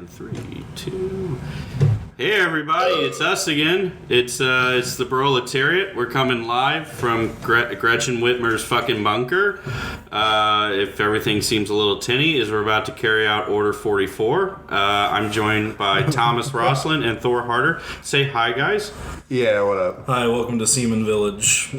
And 3, 2. Hey everybody, it's us again. It's the Broletariat. We're coming live from Gretchen Whitmer's fucking bunker. If everything seems a little tinny, as we're about to carry out Order 44. I'm joined by Thomas Roslin and Thor Harder. Say hi, guys. Yeah, what up? Hi, welcome to Seaman Village.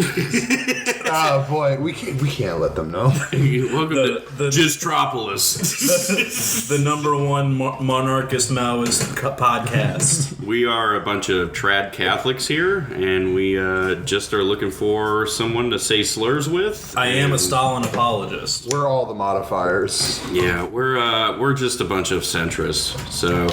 Oh boy, we can't let them know. Welcome to Gistropolis. The number one monarchist Maoist podcast. We are a bunch of trad Catholics here, and we just are looking for someone to say slurs with. I am a Stalin apologist. We're all the modifiers. Yeah, we're just a bunch of centrists. So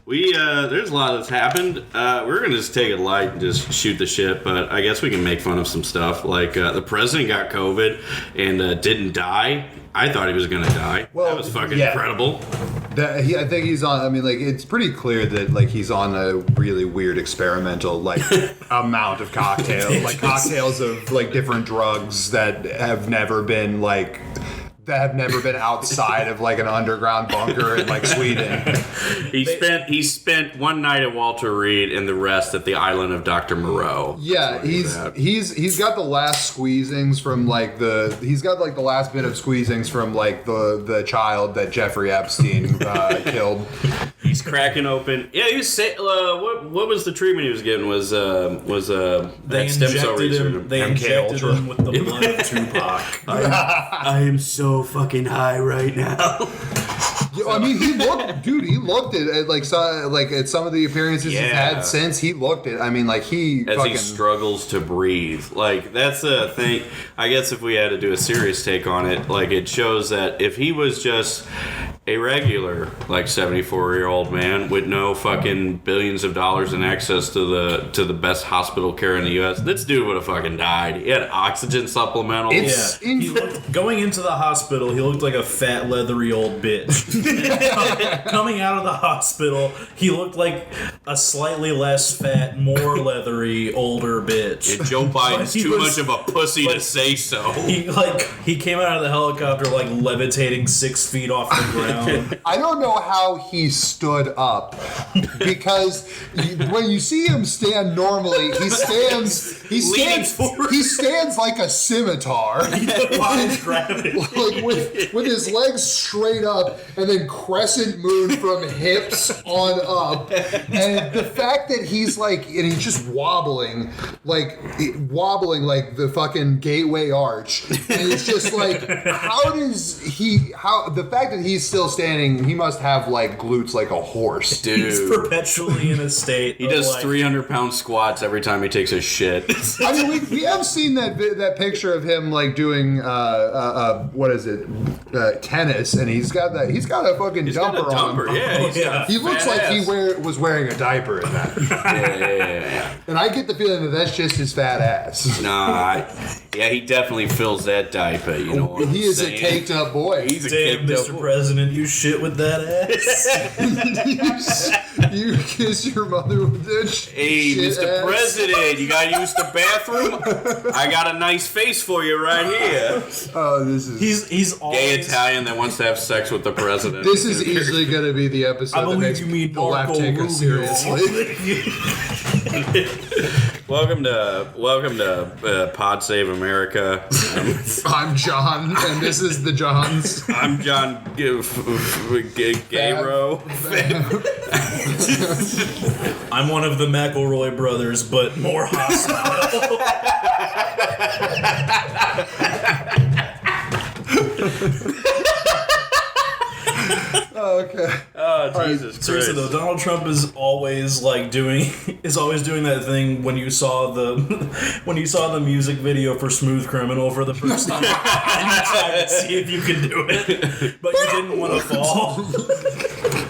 we there's a lot that's happened. We're gonna just take it light and just shoot the shit, but I guess we can make fun of some stuff. Like the president got COVID and didn't die. I thought he was gonna die. Well, that was fucking yeah. incredible. I think he's on. I mean, like, it's pretty clear that like he's on a really weird experimental like amount of cocktails, like cocktails of like different drugs that have never been outside of like an underground bunker in like Sweden. He spent one night at Walter Reed and the rest at the island of Dr. Moreau. Yeah, he's got the last squeezings from like the last bit of squeezings from like the child that Jeffrey Epstein killed. He's cracking open. Yeah, he was saying, what was the treatment he was getting? Was They stem cell injected research. him. They injected him with the blood of Tupac. I am so fucking high right now. I mean, he looked at like at some of the appearances he's had since. He looked at. I mean, like he struggles to breathe. Like that's the thing. I guess if we had to do a serious take on it, like it shows that if he was just a regular, like 74-year-old man with no fucking billions of dollars in access to the best hospital care in the U.S., this dude would have fucking died. He had oxygen supplementals. Going into the hospital, he looked like a fat, leathery old bitch. Coming out of the hospital, he looked like a slightly less fat, more leathery, older bitch. And Joe Biden's too much of a pussy to say so. He came out of the helicopter like levitating 6 feet off the ground. I don't know how he stood up because when you see him stand normally, he stands like a scimitar, like with his legs straight up and then crescent moon from hips on up, and the fact that he's just wobbling like the fucking Gateway Arch, and it's just like the fact that he's still standing, he must have like glutes like a horse. Dude. He's perpetually in a state. He does 300-pound squats every time he takes a shit. I mean, we have seen that picture of him like doing tennis, and he's got a fucking dumper on him. Yeah, he looks like he was wearing a diaper in that. Yeah. And I get the feeling that that's just his fat ass. Nah, he definitely fills that diaper. You know what he is a caked up boy. He's a Damn, caked Mr. up President, you shit with that ass. you kiss your mother with that Hey, shit Mr. ass. President, you gotta use the bathroom? I got a nice face for you right here. Oh, this is... He's always... Gay Italian that wants to have sex with the president. This is easily going to be the I episode that believe makes you mean the left Marco take Rubio. us seriously. Welcome to Pod Save America. I'm John, and this is the Johns. I'm John Gayro. I'm one of the McElroy brothers, but more hostile. Okay. Oh, Jesus Christ. Seriously though, Donald Trump is always doing that thing when you saw the music video for Smooth Criminal for the first time. And you tried to see if you could do it, but you didn't want to fall.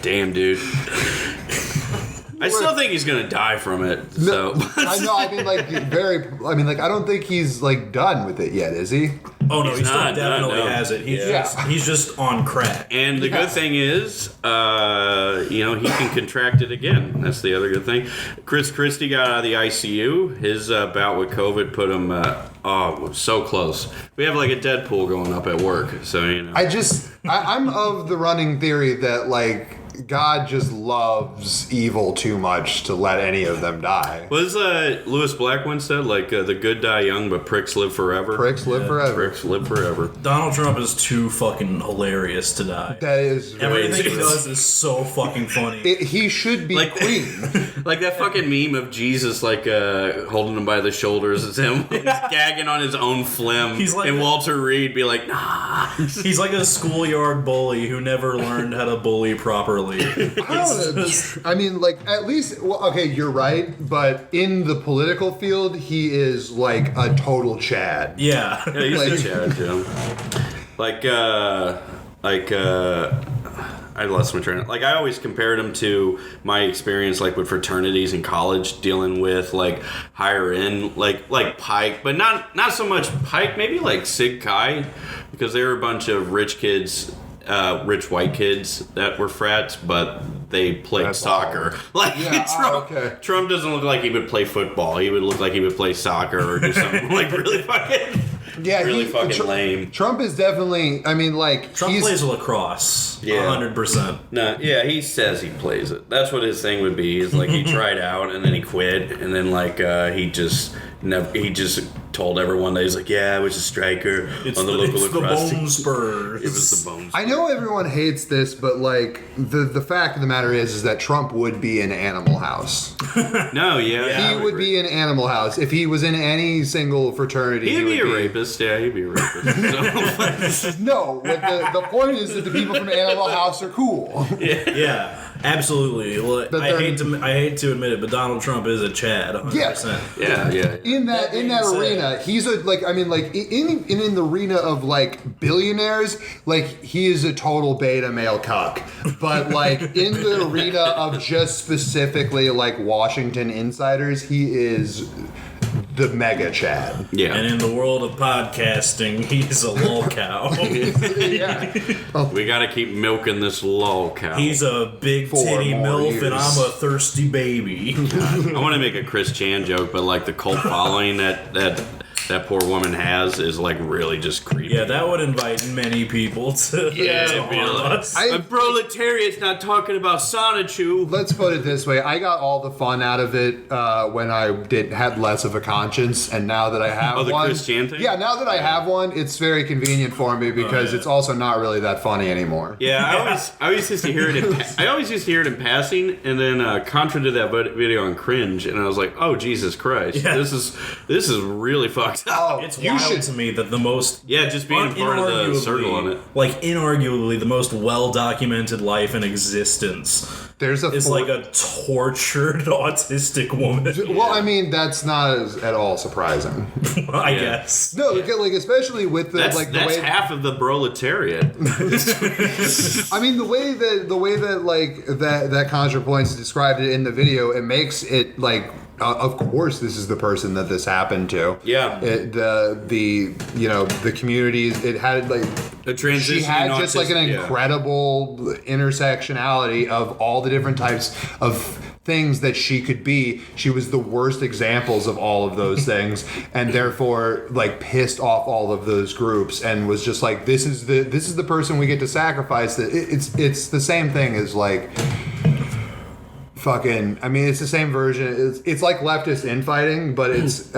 Damn, dude. I still think he's gonna die from it. So I know. I mean, I don't think he's done with it yet, is he? Oh no, he still not, definitely no. has it. He's just on crack. And the good thing is, he can contract it again. That's the other good thing. Chris Christie got out of the ICU. His bout with COVID put him so close. We have like a Deadpool going up at work. So I'm of the running theory that God just loves evil too much to let any of them die. Was Lewis Black once said, like, the good die young, but pricks live forever? Pricks live forever. Pricks live forever. Donald Trump is too fucking hilarious to die. That is very Everything he does is so fucking funny. He should be queen. Like that fucking meme of Jesus, like, holding him by the shoulders. It's him gagging on his own phlegm. He's like and Walter Reed be like, nah. He's like a schoolyard bully who never learned how to bully properly. I mean, like, at least, well, okay, you're right, but in the political field, he is like a total Chad. Yeah. Yeah, he's Like- a Chad, Jim. I lost my train. Like, I always compared him to my experience, like, with fraternities in college, dealing with, like, higher end, like Pike, but not so much Pike, maybe, like, Sig Chi, because they were a bunch of rich kids, rich white kids that were frats, but they played That's soccer. Like, Yeah, Trump doesn't look like he would play football. He would look like he would play soccer or do something, like, really fucking... Yeah, really fucking lame. Trump is definitely, I mean, like, Trump plays lacrosse. Yeah. 100%. No, yeah, he says he plays it. That's what his thing would be. Is like he tried out and then he quit, and then like he just told everyone that he's like, yeah, I was a striker on the local lacrosse team. Bone Spurs. It was the Bones. I know everyone hates this, but like the fact of the matter is that Trump would be in Animal House. No, yeah, He would be in Animal House if he was in any single fraternity. He'd be a rapist. Yeah, he'd be a rapist. So, No, what the point is that the people from Animal House are cool. Yeah, absolutely. Well, But I they're- hate to admit it, but Donald Trump is a Chad. 100%. yeah. In that being arena, said- he's a in the arena of like billionaires, like he is a total beta male cuck. But like in the arena of just specifically like Washington insiders, he is the mega Chad. Yeah. And in the world of podcasting, he's a lol cow. Yeah. We gotta keep milking this lol cow. He's a big 4 titty more MILF, years. and I'm a thirsty baby. I want to make a Chris Chan joke, but like the cult following that poor woman has is like really just creepy. Yeah, that would invite many people to Yeah, be honest. A proletariat's not talking about Sonichu. Let's put it this way: I got all the fun out of it when I had less of a conscience, and now that I have the one, Chris Chan thing? yeah, now that I have one, it's very convenient for me because it's also not really that funny anymore. Yeah, I always used to hear it. I always used to hear it in passing, and then Contra did that video on Cringe, and I was like, "Oh Jesus Christ, Yeah. this is really fucked up." Oh, It's you wild should. to me that the most Yeah, just being part of the inarguably- circle on it. like inarguably the most well-documented life in existence There's a is like a tortured autistic woman. Well, I mean, that's not at all surprising. I Yeah. guess. No, like especially with the That's like the that's way. half of the proletariat. I mean, the way that like that ContraPoints described it in the video, it makes it like. Of course, this is the person that this happened to. Yeah. The communities. It had like A transition. she had just like an incredible intersectionality of all the different types of things that she could be. She was the worst examples of all of those things, and therefore like pissed off all of those groups, and was just like, this is the person we get to sacrifice. That it's the same thing as like. Fucking, I mean, it's the same version. It's like leftist infighting, but it's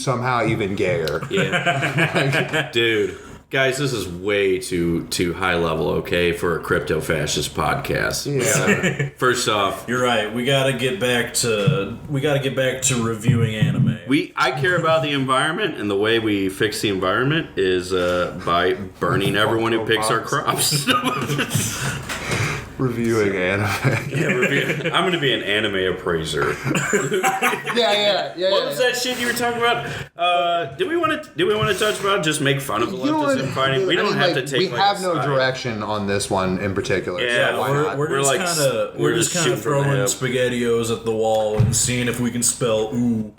somehow even gayer. Yeah. Dude. Guys, this is way too high level, okay, for a crypto fascist podcast. Yeah. First off, You're right. We gotta get back to reviewing anime. I care about the environment, and the way we fix the environment is by burning everyone who picks our crops. Reviewing anime. I'm going to be an anime appraiser. Yeah. What was that shit you were talking about? Do we want to touch about just make fun of the leftist infighting? We don't have to take. We like, have a no side. direction on this one in particular. Yeah, so why not? We're just like, kind of we're just shooting from the throwing hip. SpaghettiOs at the wall and seeing if we can spell ooh.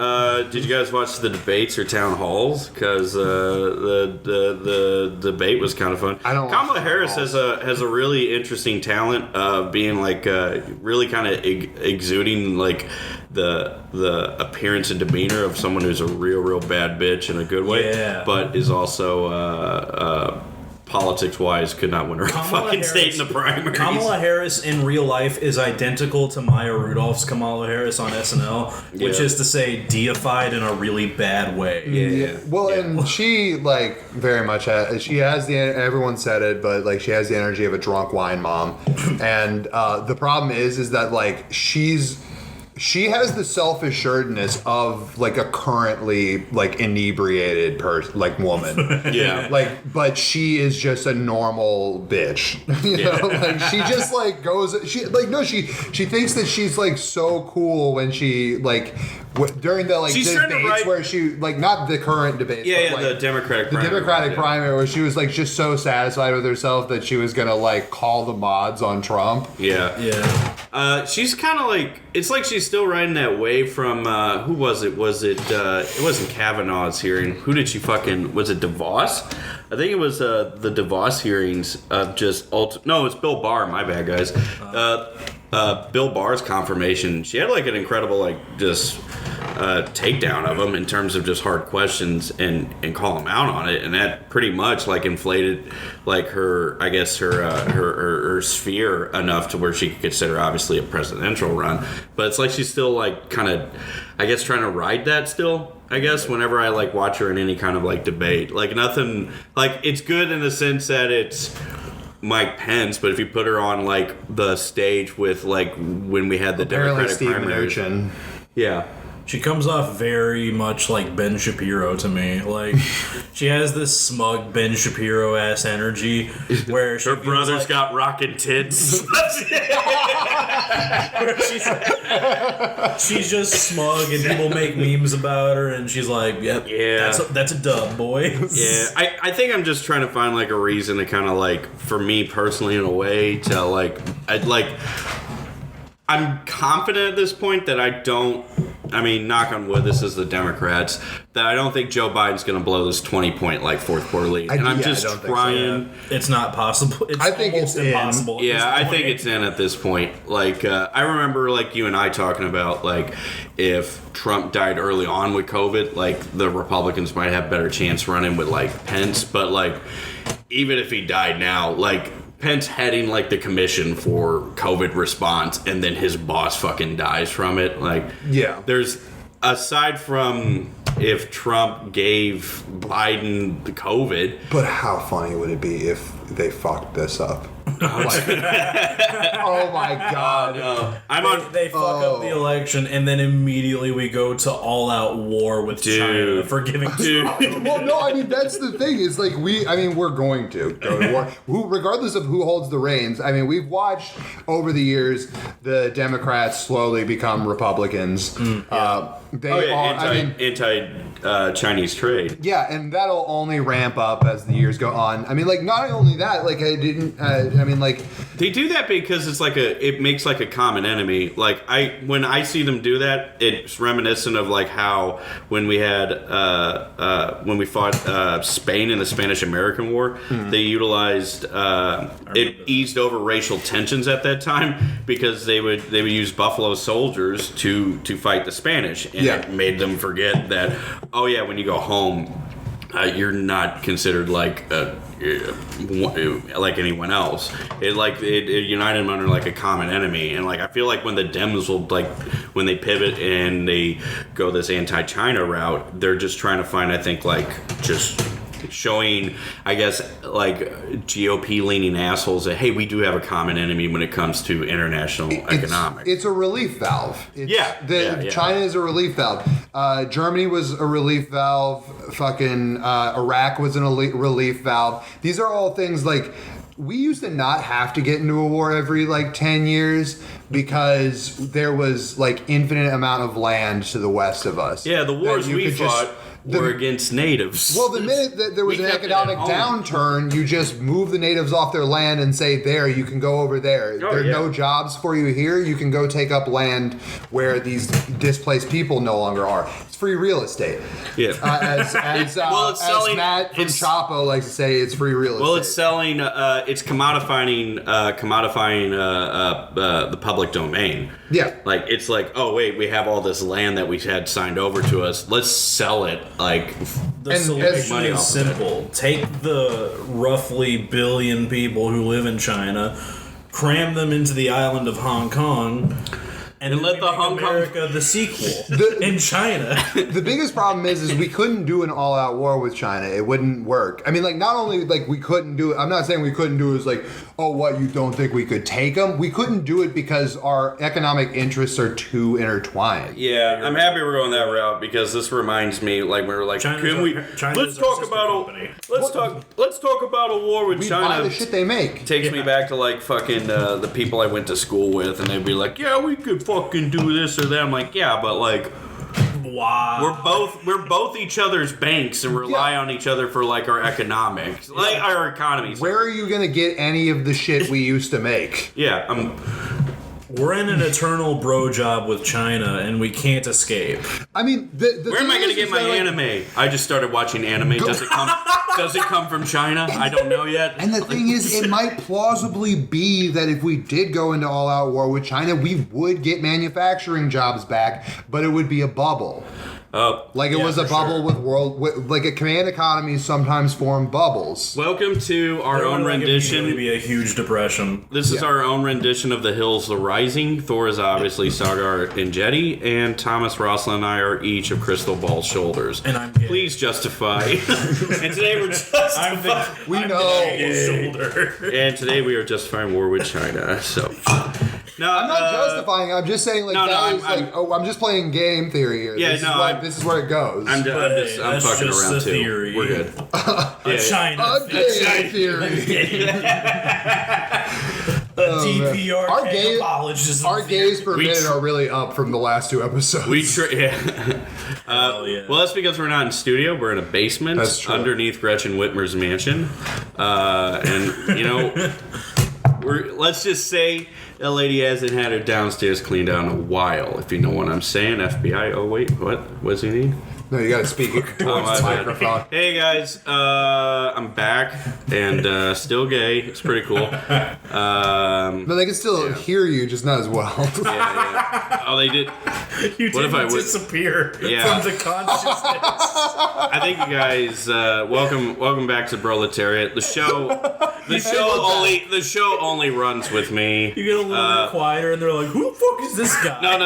Did you guys watch the debates or town halls? Because the debate was kind of fun. I don't watch Kamala town Harris halls. has a really interesting talent of being like really kind of exuding like the appearance and demeanor of someone who's a real bad bitch in a good way, Yeah. but is also politics-wise, could not win her fucking state in the primaries. Kamala Harris in real life is identical to Maya Rudolph's Kamala Harris on SNL, which is to say deified in a really bad way. Yeah. Well, and she, like, very much she has everyone said it, but, like, she has the energy of a drunk wine mom. And the problem is that, like, she has the self-assuredness of, like, a currently, like, inebriated woman. Yeah. Like, but she is just a normal bitch. You know? Like, she just, like, she thinks that she's, like, so cool when she, like, during the, like, debates where she, like, not the current debates. Yeah, but, yeah, like, the Democratic primary. The Democratic primary where she was, like, just so satisfied with herself that she was gonna, like, call the mods on Trump. Yeah. Yeah. She's kind of like, it's like she's still riding that wave from, who was it? It wasn't Kavanaugh's hearing. Who did she was it DeVos? I think it was the DeVos hearings of just, no, it's Bill Barr, my bad, guys. Bill Barr's confirmation. She had, like, an incredible, like, just takedown of him in terms of just hard questions and call him out on it, and that pretty much, like, inflated, like, her, I guess, her sphere enough to where she could consider, obviously, a presidential run. But it's like she's still, like, kind of, I guess, trying to ride that still. I guess whenever I, like, watch her in any kind of, like, debate, like, nothing, like, it's good in the sense that it's Mike Pence, but if you put her on, like, the stage with, like, when we had the Democratic primaries, yeah, she comes off very much like Ben Shapiro to me. Like, she has this smug Ben Shapiro ass energy where her brother's like, got rockin' tits. Where she's just smug and people make memes about her, and she's like, "Yep, yeah, that's a dub, boys." Yeah, I think I'm just trying to find, like, a reason to kind of, like, for me personally, in a way, to, like, I'm confident at this point that I mean, knock on wood, this is the Democrats, that I don't think Joe Biden's going to blow this 20-point, like, fourth quarter lead. And I'm just trying. It's not possible. I think it's impossible. Yeah, I think it's in at this point. Like, I remember, like, you and I talking about, like, if Trump died early on with COVID, like, the Republicans might have better chance running with, like, Pence. But, like, even if he died now, like, Pence heading, like, the commission for COVID response, and then his boss fucking dies from it. Like, yeah, there's, aside from if Trump gave Biden the COVID. But how funny would it be if they fucked this up? Like, oh my god! They fuck up the election, and then immediately we go to all-out war with China for giving Trump. Well, no, I mean, that's the thing. Is like we're going to go to war, regardless of who holds the reins. I mean, we've watched over the years the Democrats slowly become Republicans. Anti-Chinese trade. Yeah, and that'll only ramp up as the years go on. I mean, like, not only that, like, they do that because it's like it makes, like, a common enemy. Like, when I see them do that, it's reminiscent of, like, how when we had when we fought Spain in the Spanish-American War, they utilized it eased over racial tensions at that time because they would use Buffalo Soldiers to fight the Spanish, and it made them forget that, oh yeah, when you go home, you're not considered like anyone else. It united them under, like, a common enemy. And, like, I feel like when the Dems will, like, when they pivot and they go this anti-China route, they're just trying to find, I think, like, just showing, I guess, like, GOP leaning assholes that, hey, we do have a common enemy when it comes to international economics. It's a relief valve. China is a relief valve. Germany was a relief valve. Fucking Iraq was a relief valve. These are all things, like, we used to not have to get into a war every, like, 10 years because there was, like, infinite amount of land to the west of us. Yeah, the wars we fought were against natives. Well, the minute that there was an economic downturn, you just move the natives off their land and say, there, you can go over there. There are no jobs for you here. You can go take up land where these displaced people no longer are. It's free real estate. Yeah. As Matt from Chapo likes to say, it's free real estate. Well, it's selling, it's commodifying the public domain. Yeah. Like, it's like, oh, wait, we have all this land that we had signed over to us. Let's sell it like The solution is simple. Take the roughly billion people who live in China, cram them into the island of Hong Kong, and let the Hong America the sequel in China. The biggest problem is we couldn't do an all-out war with China. It wouldn't work. I mean, like, not only like we couldn't do it. I'm not saying we couldn't do it as like, oh, what, you don't think we could take them? We couldn't do it because our economic interests are too intertwined. Yeah, I'm happy we're going that route because this reminds me, like we were like, let's talk about a war with China. Buy the shit they make. Takes me back to like fucking the people I went to school with, and they'd be like, yeah, we could fucking do this or that. I'm like, yeah, but like, wow, we're both each other's banks and rely on each other for like our economics, like our economies. Where are you gonna get any of the shit we used to make? Yeah, we're in an eternal bro job with China, and we can't escape. I mean, where am I going to get my anime? I just started watching anime. Does it come from China? I don't know yet. And the thing is, it might plausibly be that if we did go into all-out war with China, we would get manufacturing jobs back, but it would be a bubble. Like it was a bubble with like a command economies sometimes form bubbles. Welcome to our own rendition. It would be a huge depression. This is our own rendition of The Hills, The Rising. Thor is obviously Sagar and Jetty, and Thomas, Rosslyn, and I are each of Crystal Ball's shoulders. And I'm gay. Please justify. And today we're justifying. Shoulder. And today we are justifying war with China. So. No, I'm not justifying. I'm just saying, like, I'm just playing game theory here. Yeah, this is where it goes. I'm fucking around too. Theory. We're good. China theory. DPR apologies. Our gays per minute are really up from the last two episodes. Well, that's because we're not in studio. We're in a basement underneath Gretchen Whitmer's mansion, and you know, let's just say. That lady hasn't had her downstairs cleaned out in a while, if you know what I'm saying. FBI. Oh, wait. What does he need? No, you gotta speak it towards the microphone. Hey, guys. I'm back and still gay. It's pretty cool. But they can still hear you, just not as well. Yeah. Oh, they did. You didn't disappear from the consciousness. I think you guys, welcome back to Broletariat. The show only runs with me. You get a little bit quieter, and they're like, "Who the fuck is this guy?" No.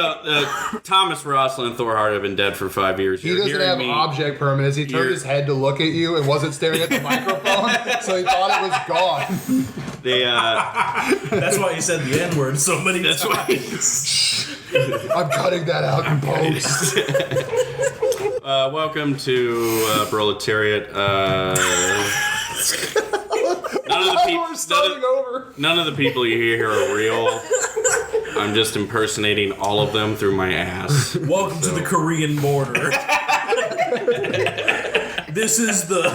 Thomas Rosslyn and Thor Hart have been dead for 5 years. He doesn't have object permanence. He turned his head to look at you and wasn't staring at the microphone, so he thought it was gone. That's why he said the N-word so many times. I'm cutting that out in post. Welcome to Broletariat. None of the people you hear here are real. I'm just impersonating all of them through my ass. Welcome to the Korean border. This is the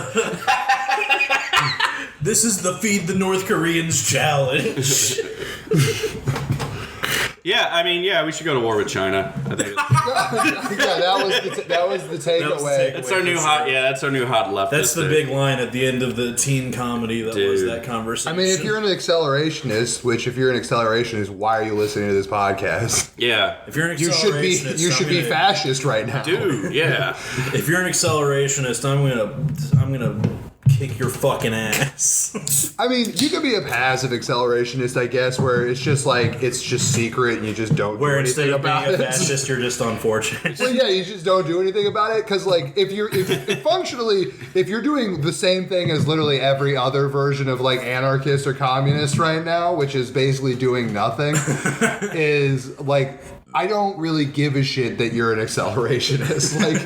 Feed the North Koreans challenge. We should go to war with China. I think. that was the takeaway. That's our new hot. Yeah, that's our new hot left. That's the big line at the end of the teen comedy that was that conversation. I mean, if you're an accelerationist, why are you listening to this podcast? Yeah, if you're an accelerationist, you should be fascist right now, dude. Yeah, if you're an accelerationist, I'm gonna kick your fucking ass. I mean, you could be a passive accelerationist, I guess, where it's just secret and you just don't do anything about it. Where instead of being a fascist, you're just unfortunate. Well, yeah, you just don't do anything about it, because, like, if you're doing the same thing as literally every other version of, like, anarchist or communist right now, which is basically doing nothing, is, like... I don't really give a shit that you're an accelerationist. Like,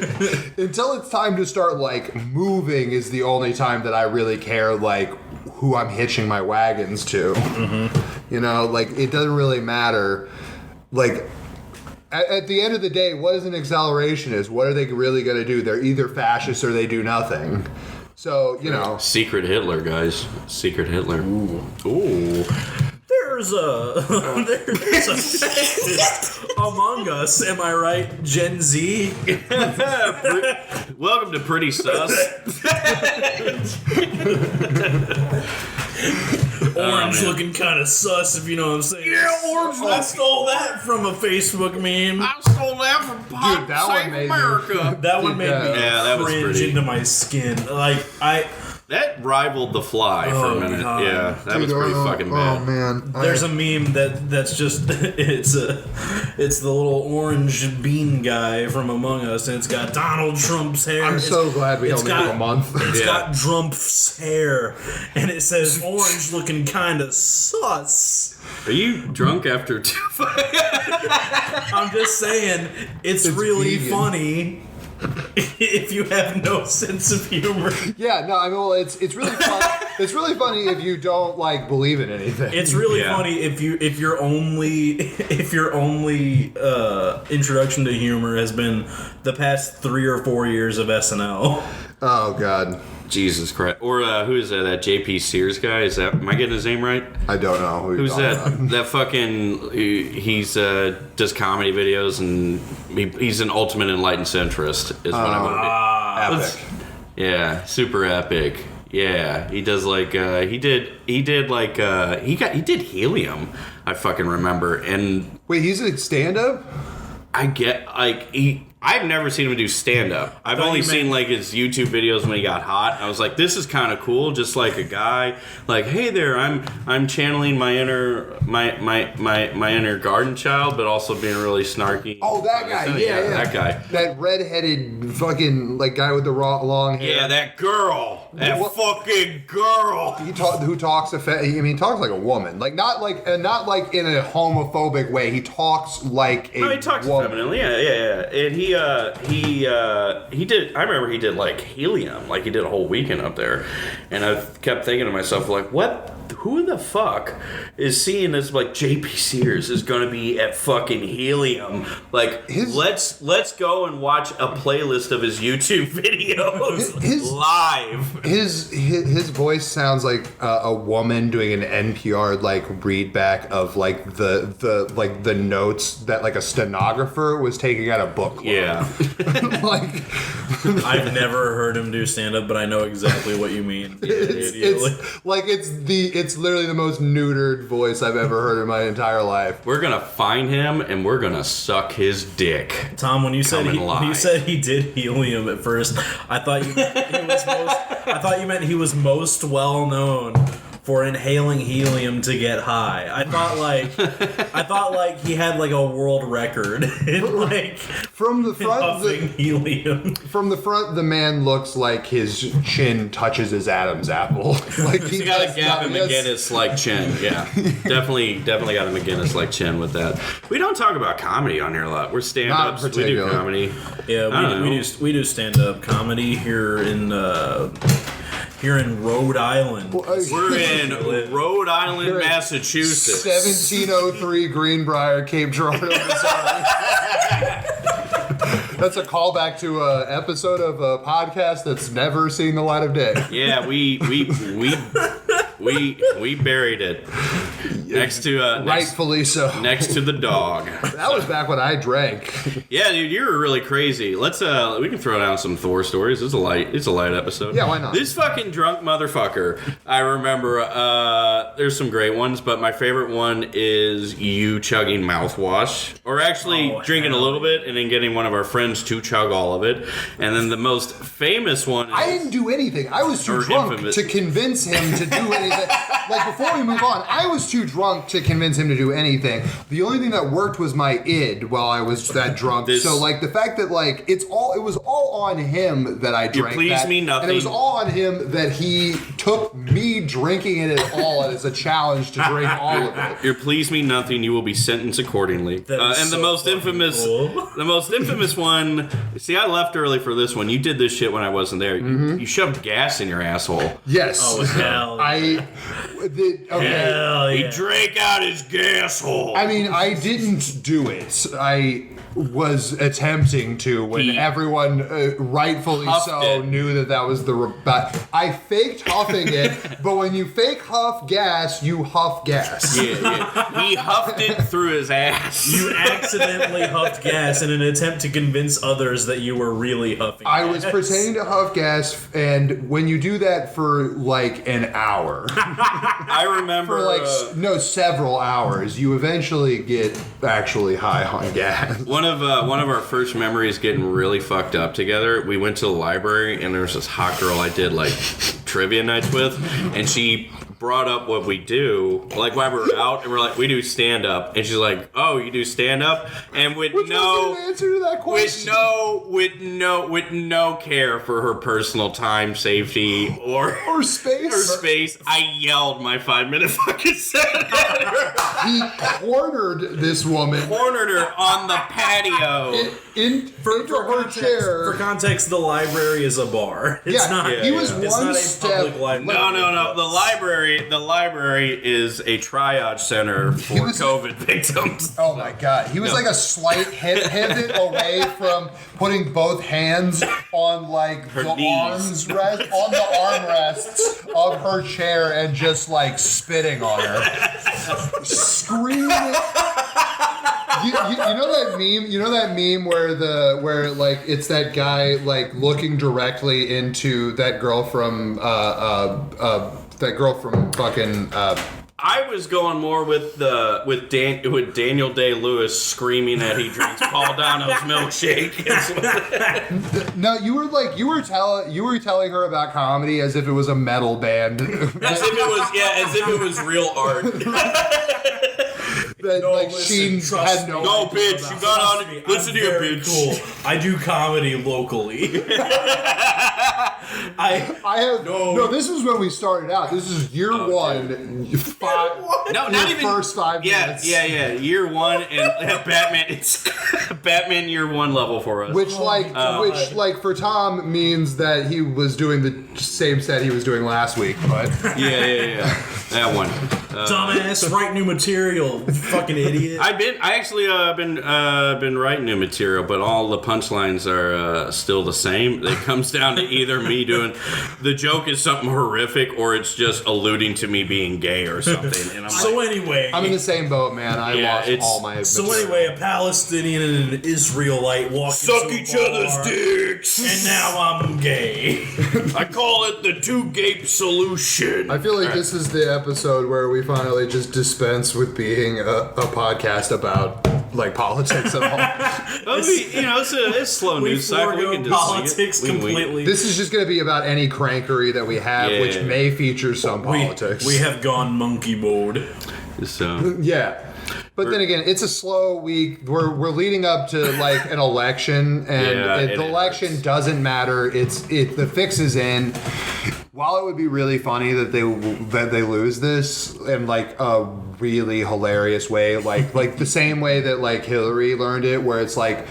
until it's time to start, like, moving is the only time that I really care, like, who I'm hitching my wagons to. Mm-hmm. You know, like, it doesn't really matter. Like, at the end of the day, what is an accelerationist? What are they really going to do? They're either fascists or they do nothing. So, you know. Secret Hitler, guys. Secret Hitler. Ooh. There's a fascist among us, am I right, Gen Z? Welcome to Pretty Sus. Orange looking kind of sus, if you know what I'm saying. Yeah, orange. I stole that from a Facebook meme. I stole that from Pop that one Save made America. That one made me that was cringe pretty. into my skin. That rivaled The Fly for a minute. God. Yeah, that was pretty fucking bad. Oh man, There's a meme that's just it's the little orange bean guy from Among Us, and it's got Donald Trump's hair. I'm so glad we only have a month. It's got Trump's hair, and it says orange looking kind of sus. Are you drunk after 2? I'm just saying, it's really vegan. funny. If you have no sense of humor, Yeah, no, I mean, well, it's really fun. It's really funny if you don't like believe in anything. it's really Yeah. funny if your only introduction to humor has been the past 3 or 4 years of SNL. Oh God, Jesus Christ. Or who is that? That JP Sears guy? Am I getting his name right? I don't know Who's that? That fucking he's does comedy videos and he's an ultimate enlightened centrist. Is what I would. Epic. Yeah, super epic. Yeah, he does like he did Helium. I fucking remember, and Wait, he's a stand-up? I get like I've never seen him do stand up. I've only seen like his YouTube videos when he got hot. I was like, this is kind of cool, just like a guy like, hey there, I'm channeling my inner inner garden child, but also being really snarky. Oh, that guy. Yeah, that guy. That redheaded fucking like guy with the long hair. Yeah, that girl, that What- fucking girl. Who talks he talks like a woman, like not like in a homophobic way. He talks like a No, he talks woman. feminine. Yeah. And he did. I remember he did like Helium, like he did a whole weekend up there, and I kept thinking to myself, like, what? Who the fuck is seeing this? Like JP Sears is gonna be at fucking Helium. Like, let's go and watch a playlist of his YouTube videos live. His voice sounds like a woman doing an NPR like readback of like the notes that like a stenographer was taking at a book club. Yeah. Like I've never heard him do stand up, but I know exactly what you mean. it's literally the most neutered voice I've ever heard in my entire life. We're gonna find him and we're gonna suck his dick. Tom, when you said Live. he did Helium at first, I thought you meant he was most well known for inhaling helium to get high. I thought like he had like a world record in like From the front, puffing helium. From the front, the man looks like his chin touches his Adam's apple. Like He's got a Gavin McGinnis-like chin. Yeah, definitely got a McGinnis-like chin with that. We don't talk about comedy on here a lot. We're stand-ups. We do comedy. Yeah, we do stand-up comedy here in Rhode Island. We're in Rhode Island, Massachusetts. 1703 Greenbrier, Cape Girardeau, Missouri. That's a callback to an episode of a podcast that's never seen the light of day. Yeah, we buried it next to Rightfully so. next to the dog. That was back when I drank. Yeah, dude, you were really crazy. Let's we can throw down some Thor stories. It's a light episode. Yeah, why not? This fucking drunk motherfucker. I remember there's some great ones, but my favorite one is you chugging mouthwash, or actually drinking a little bit and then getting one of our friends to chug all of it. And then the most famous one is, I didn't do anything. I was too drunk to convince him to do anything. Like, before we move on, I was too drunk to convince him to do anything. The only thing that worked was my id while I was that drunk. So, like, the fact that, like, it was all on him that I drank pleased that. me nothing. And it was all on him that he took me drinking it at all as a challenge to drink all of it. You're please me nothing. You will be sentenced accordingly. And the most infamous, one. See, I left early for this one. You did this shit when I wasn't there. You shoved gas in your asshole. Yes. Oh hell! Okay. Hell yeah. He drank out his gas hole. I mean, I didn't do it. was attempting to when everyone rightfully so knew that was the I faked huffing it, but when you fake huff gas, you huff gas. Yeah. He huffed it through his ass. You accidentally huffed gas in an attempt to convince others that you were really huffing I gas. was pretending to huff gas, and when you do that for like an hour, I remember for several hours, you eventually get actually high on gas. one of our first memories getting really fucked up together. We went to the library, and there was this hot girl I did like trivia nights with, and she brought up what we do, like while we were out, and we're like, we do stand up, and she's like, oh, you do stand up, and with no answer to that question. with no care for her personal time, safety, or space, I yelled my 5-minute fucking set at her. He cornered this woman. Cornered her on the patio. Into her chair. For context, the library is a bar. It's not. He was it's one not a step. public library. No. The library is a triage center for COVID victims. Oh my god. He was like a slight pivot away from putting both hands on like Her the knees. armrests of her chair and just like spitting on her. Screaming. You know that meme? You know that meme where like it's that guy like looking directly into that girl from fucking. I was going more with Daniel Day-Lewis screaming that he drinks Paul Dano's milkshake. No, you were telling her about comedy as if it was a metal band. As if it was real art. That No, like listen, she trust had no. me. No, idea bitch, about. you got on. Me, Listen I'm to your very bitch. Cool. I do comedy locally. I have no. This is when we started out. This is year one. No, not even first 5 minutes. Yeah. Year one and Batman. It's Batman year one level for us. Which for Tom means that he was doing the same set he was doing last week, but Yeah. That one. Dumbass, write new material, fucking idiot. I actually been writing new material, but all the punchlines are still the same. It comes down to either me doing the joke is something horrific, or it's just alluding to me being gay or something. And anyway, I'm in the same boat, man. I lost all my. A Palestinian and an Israelite walk suck into a each bar, other's dicks, and now I'm gay. I call it the two-gape solution. I feel like this is the episode where we finally just dispense with being a podcast about like politics at all. It's slow We news cycle. We forego can just politics sing it. completely. This is just going to be about any crankery that we have, Yeah. which may feature some politics. We have gone monkey mode. So Yeah. But then again, it's a slow week. We're leading up to like an election, and the election doesn't matter. The fix is in. While it would be really funny that they lose this in like a really hilarious way, like the same way that like Hillary learned it, where it's like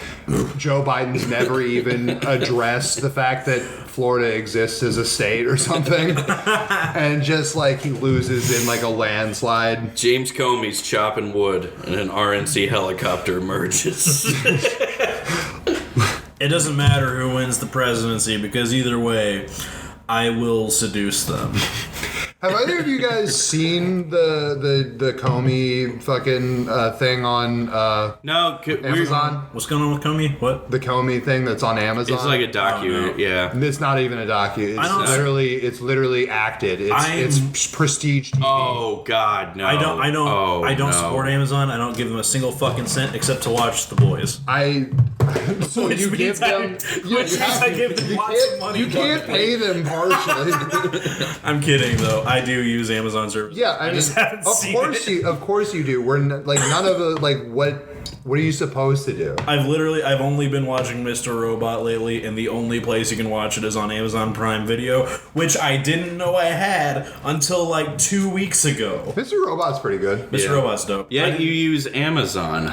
Joe Biden's never even addressed the fact that Florida exists as a state or something, and just like he loses in like a landslide. James Comey's chopping wood, and an RNC helicopter emerges. It doesn't matter who wins the presidency, because either way, I will seduce them. Have either of you guys seen the Comey fucking thing on No, Amazon? What's going on with Comey? What? The Comey thing that's on Amazon? It's like a docu. Oh, no. Yeah. It's not even a docu. It's literally acted. It's prestige TV. Oh God, no. I don't support Amazon. I don't give them a single fucking cent except to watch The Boys. So Which you means give them. I give them lots of money. You can't pay them partially. I'm kidding though. I do use Amazon services. Yeah, I just haven't seen it. Of course you do. We're like none of the like what are you supposed to do? I've only been watching Mr. Robot lately, and the only place you can watch it is on Amazon Prime Video, which I didn't know I had until like 2 weeks ago. Mr. Robot's pretty good. Mr. Robot's dope. Yeah, you use Amazon.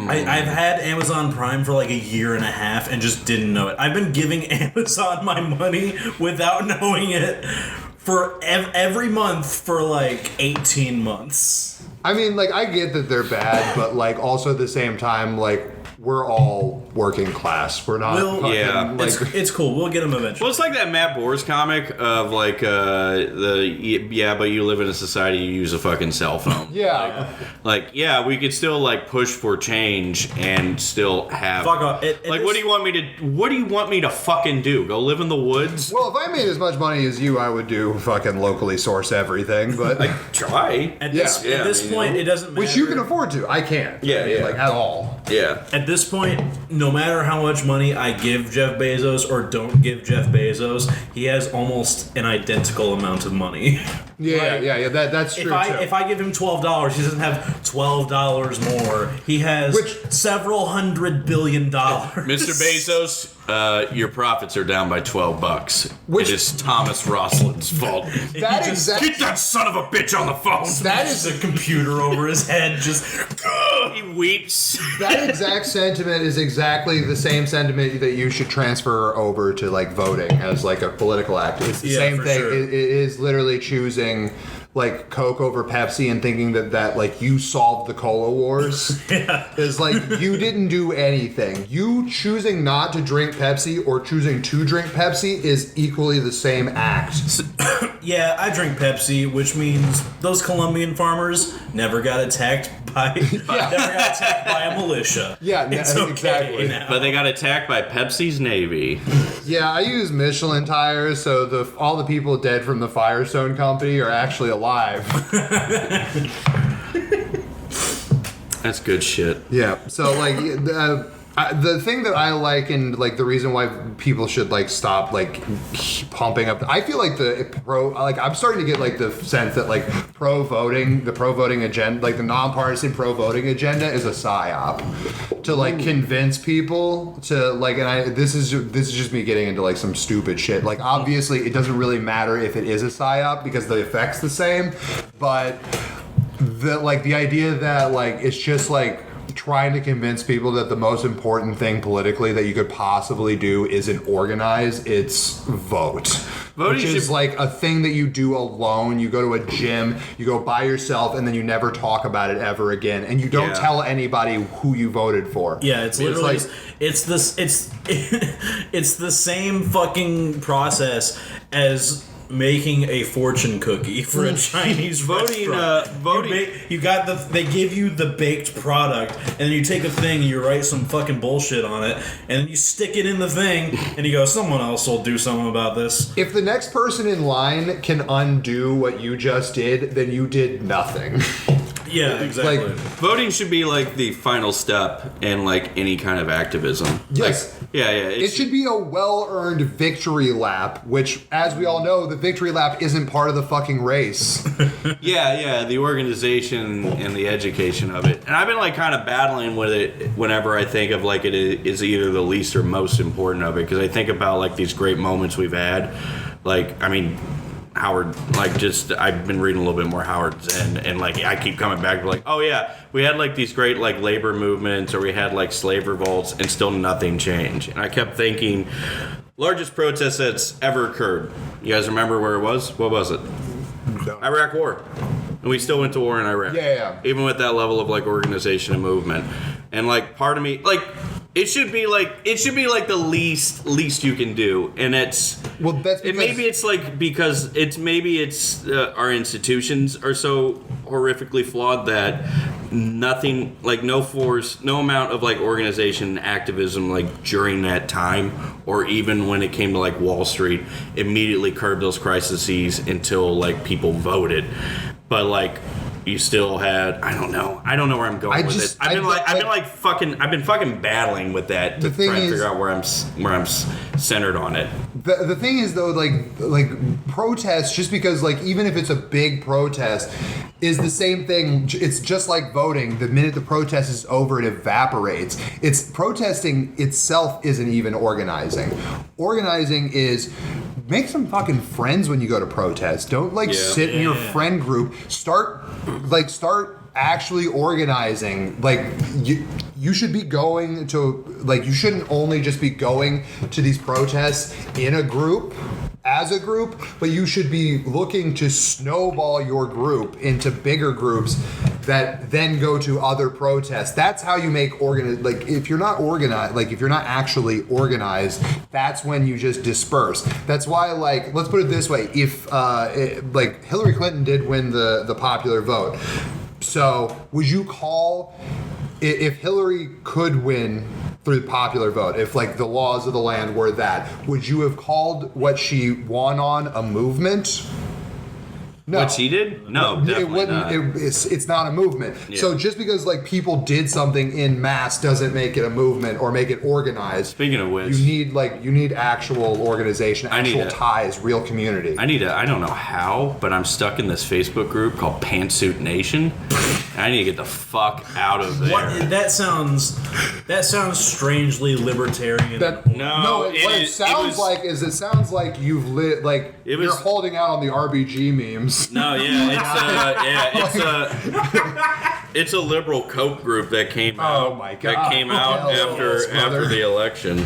I've had Amazon Prime for like a year and a half and just didn't know it. I've been giving Amazon my money without knowing it for every month for like 18 months. I mean, like, I get that they're bad, but, like, also at the same time, like, we're all working class. We're not. It's cool. We'll get them eventually. Well, it's like that Matt Boers comic of like but you live in a society you use a fucking cell phone. Yeah. We could still like push for change and still have. Fuck off. What do you want me to fucking do? Go live in the woods? Well, if I made as much money as you, I would do fucking locally source everything. But I try. At this point, it doesn't matter. Which you can afford to. I can't. Like at all. Yeah. At this point, no matter how much money I give Jeff Bezos or don't give Jeff Bezos, he has almost an identical amount of money. Yeah. That's true. If I give him $12, he doesn't have $12 more. He has several $100 billion. Mr. Bezos, your profits are down by $12. It is Thomas Rosslin's fault. Get that son of a bitch on the phone. That is a computer over his head. Just he weeps. That exact sentiment is exactly the same sentiment that you should transfer over to like voting as like a political act. It's the same thing. Sure. It is literally choosing like Coke over Pepsi and thinking that like you solved the cola wars. Is like you didn't do anything. You choosing not to drink Pepsi or choosing to drink Pepsi is equally the same act. Yeah, I drink Pepsi, which means those Colombian farmers never got attacked by a militia. Yeah, it's okay exactly. now. But they got attacked by Pepsi's Navy. Yeah, I use Michelin tires, so all the people dead from the Firestone Company are actually alive. That's good shit. Yeah, so like the thing that I like and like the reason why people should like stop like pumping up. I feel like I'm starting to get like the sense that like the pro voting agenda, like the nonpartisan pro voting agenda, is a psyop to like convince people to like. And this is just me getting into like some stupid shit. Like obviously it doesn't really matter if it is a psyop because the effect's the same, but the idea that like it's just like trying to convince people that the most important thing politically that you could possibly do isn't organize, it's vote. Which is like a thing that you do alone. You go to a gym, you go by yourself, and then you never talk about it ever again. And you don't tell anybody who you voted for. Yeah, it's literally it's the same fucking process as making a fortune cookie for a Chinese voting. They give you the baked product, and then you take a thing and you write some fucking bullshit on it, and then you stick it in the thing, and you go, someone else will do something about this. If the next person in line can undo what you just did, then you did nothing. Yeah, exactly. Like, voting should be like the final step in like any kind of activism. Yes. Like, it should be a well-earned victory lap, which, as we all know, the victory lap isn't part of the fucking race. The organization and the education of it. And I've been like kind of battling with it whenever I think of like it is either the least or most important of it, because I think about like these great moments we've had. Like, I mean, Howard, like, just, I've been reading a little bit more Howard Zen, and like I keep coming back to like, oh yeah, we had like these great like labor movements, or we had like slave revolts, and still nothing changed. And I kept thinking, largest protest that's ever occurred. You guys remember where it was? What was it? No. Iraq War. And we still went to war in Iraq. Yeah. Even with that level of like organization and movement. And like part of me, like, it should be like the least you can do, and that's maybe it's like because our institutions are so horrifically flawed that nothing, like no amount of like organization and activism like during that time, or even when it came to like Wall Street, immediately curbed those crises until like people voted. But like, you still had, I don't know where I'm going with it. I've been fucking battling with that to try and figure out where I'm centered on it. The thing is though, like protests, just because like even if it's a big protest, is the same thing. It's just like voting. The minute the protest is over, it evaporates. It's protesting itself isn't even organizing. Organizing is make some fucking friends when you go to protest. Don't sit in your friend group. Start actually organizing. Like you should be going to, like, you shouldn't only just be going to these protests in a group as a group, but you should be looking to snowball your group into bigger groups that then go to other protests. That's how you make like if you're not organized, like if you're not actually organized, that's when you just disperse. That's why, like, let's put it this way: if like Hillary Clinton did win the popular vote, so would you call if Hillary could win through the popular vote, if like the laws of the land were that, would you have called what she won on a movement? No. What she did? No, definitely it wouldn't. not. It's not a movement. Yeah. So just because like people did something in mass doesn't make it a movement or make it organized. Speaking of which, you need actual organization, actual ties, real community. I don't know how, but I'm stuck in this Facebook group called Pantsuit Nation. I need to get the fuck out of there. What? That sounds strangely libertarian. It sounds like you've lit like you're holding out on the RBG memes. No, it's a liberal cope group that came out. Oh my god! That came out after the election.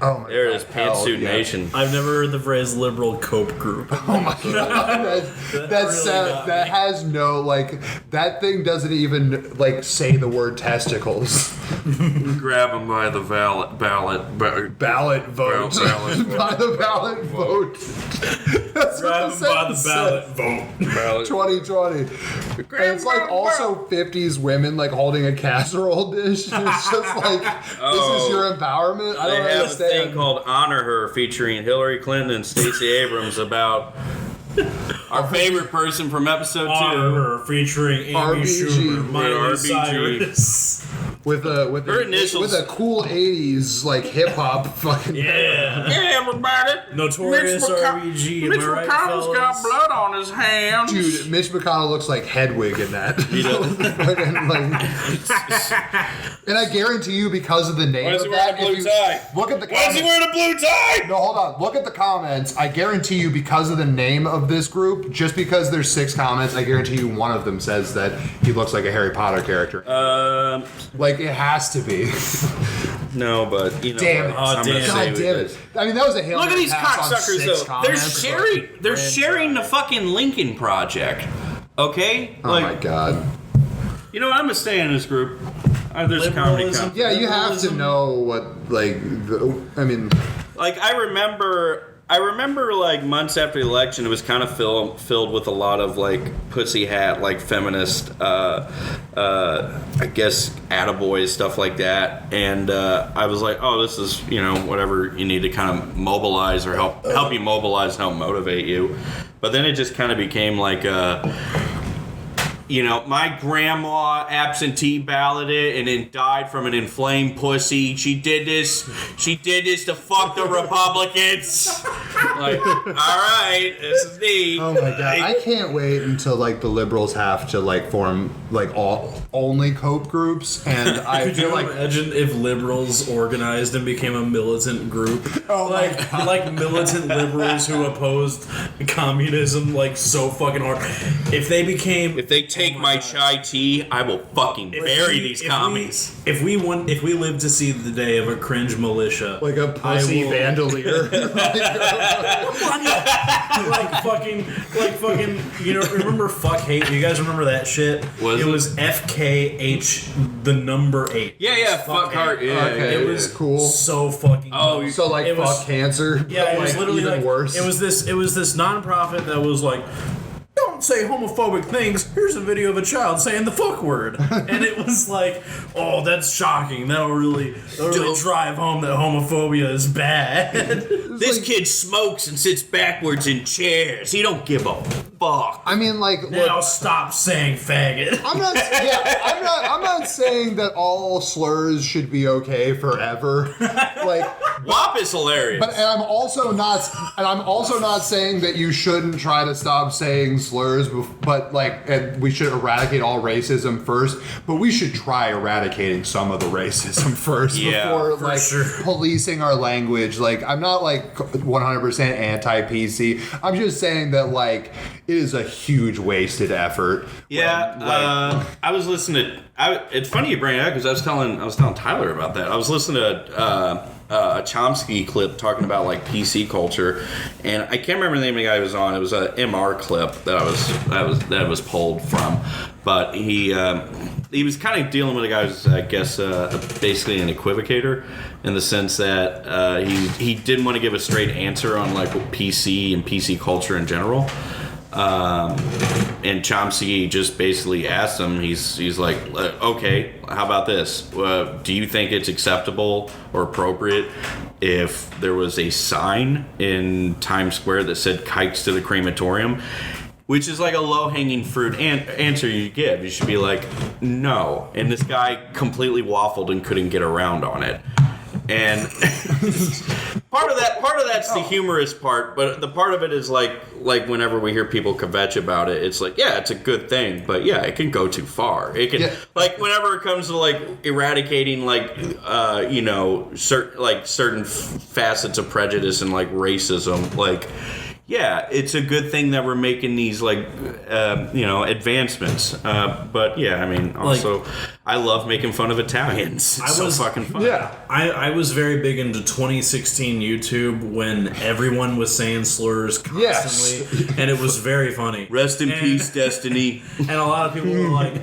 Oh my there god! it is, Pantsuit Nation. I've never heard the phrase liberal cope group. Oh my god! that has no like that thing doesn't even like say the word testicles. Grab them by the ballot vote. Ballot vote. By the ballot vote. That's Grab what them by the ballot vote. Ballot. 2020. And it's like also 50s women like holding a casserole dish. It's just like this is your empowerment. I don't They have understand. a thing called Honor Her featuring Hillary Clinton and Stacey Abrams about our favorite person from episode 2. Honor Her featuring Amy RBG. Schumer, Miley RBG. Cyrus. With a cool 80s like hip hop fucking Yeah, everybody. Notorious RBG. Mitch Am I right, McConnell's fellas? got blood on his hands. Dude, Mitch McConnell looks like Hedwig in that. He does. And I guarantee you, because of the name Why is of he wearing that, a blue tie? look at the Why is he wearing a blue tie? No, hold on. Look at the comments. I guarantee you, because of the name of this group, just because there's 6 comments, I guarantee you one of them says that he looks like a Harry Potter character. Like, it has to be. No, but you know. Damn it. I'm gonna damn. say God damn it. I mean, that was a Hail Look at Mary these pass on cocksuckers, 6 though. They're comments. They're sharing the fucking Lincoln Project. Okay? Oh my god. You know what? I'm gonna stay in this group. There's a comedy Liberalism. comp. Yeah, you have to Liberalism. know what, like, Like I remember like months after the election, it was kind of filled with a lot of like pussy hat, like feminist, I guess attaboys, stuff like that. And I was like, oh, this is, you know, whatever you need to kind of mobilize or help you mobilize, help motivate you. But then it just kind of became like you know, my grandma absentee balloted and then died from an inflamed pussy. She did this to fuck the Republicans. Like, all right, this is neat. oh my god. I can't wait until, like, the liberals have to, like, form, like, only cope groups. And I Could feel you like... imagine if liberals organized and became a militant group? Oh my God. Like militant liberals who opposed communism like so fucking hard. If they Take my chai tea, I will fucking bury these commies. If we live to see the day of a cringe militia, Like a pussy bandolier. like fucking, you know, remember fuck hate? You guys remember that shit? It was FKH, the number 8. Yeah, fuck heart. Yeah, Okay, It was cool. so fucking. Oh, So, like, It was- fuck cancer. Yeah, it but, was like, literally even like worse. It was this nonprofit that was like, don't say homophobic things. Here's a video of a child saying the fuck word, and it was like, oh, that's shocking. That'll really drive home that homophobia is bad. This kid smokes and sits backwards in chairs. He don't give a fuck. I mean, like, Now look, stop saying faggot. I'm not saying that all slurs should be okay forever. Like, WAP is hilarious. and I'm also not saying that you shouldn't try to stop saying slurs, but like, and we should eradicate all racism first. But we should try eradicating some of the racism first before for like sure. policing our language. Like, I'm not like 100% anti-PC. I'm just saying that like is a huge wasted effort. Yeah, I was listening to. It's funny you bring it up because I was telling Tyler about that. I was listening to a Chomsky clip talking about like PC culture, and I can't remember the name of the guy who was on. It was a MR clip that was pulled from, but he was kind of dealing with a guy who's, I guess, basically an equivocator in the sense that he didn't want to give a straight answer on like PC and PC culture in general. And Chomsky just basically asked him, he's like, okay, how about this? Do you think it's acceptable or appropriate if there was a sign in Times Square that said "Kikes to the crematorium"? Which is like a low-hanging fruit answer you give. You should be like, no. And this guy completely waffled and couldn't get around on it. And part of that's the humorous part, but the part of it is like whenever we hear people kvetch about it, it's like, yeah, it's a good thing, but yeah, it can go too far. It can like whenever it comes to like eradicating like certain facets of prejudice and like racism, like. Yeah, it's a good thing that we're making these like advancements. But yeah, I mean, also like, I love making fun of Italians. It's so fucking fun. Yeah, I was very big into 2016 YouTube when everyone was saying slurs constantly, and it was very funny. Rest in peace, Destiny. And a lot of people were like,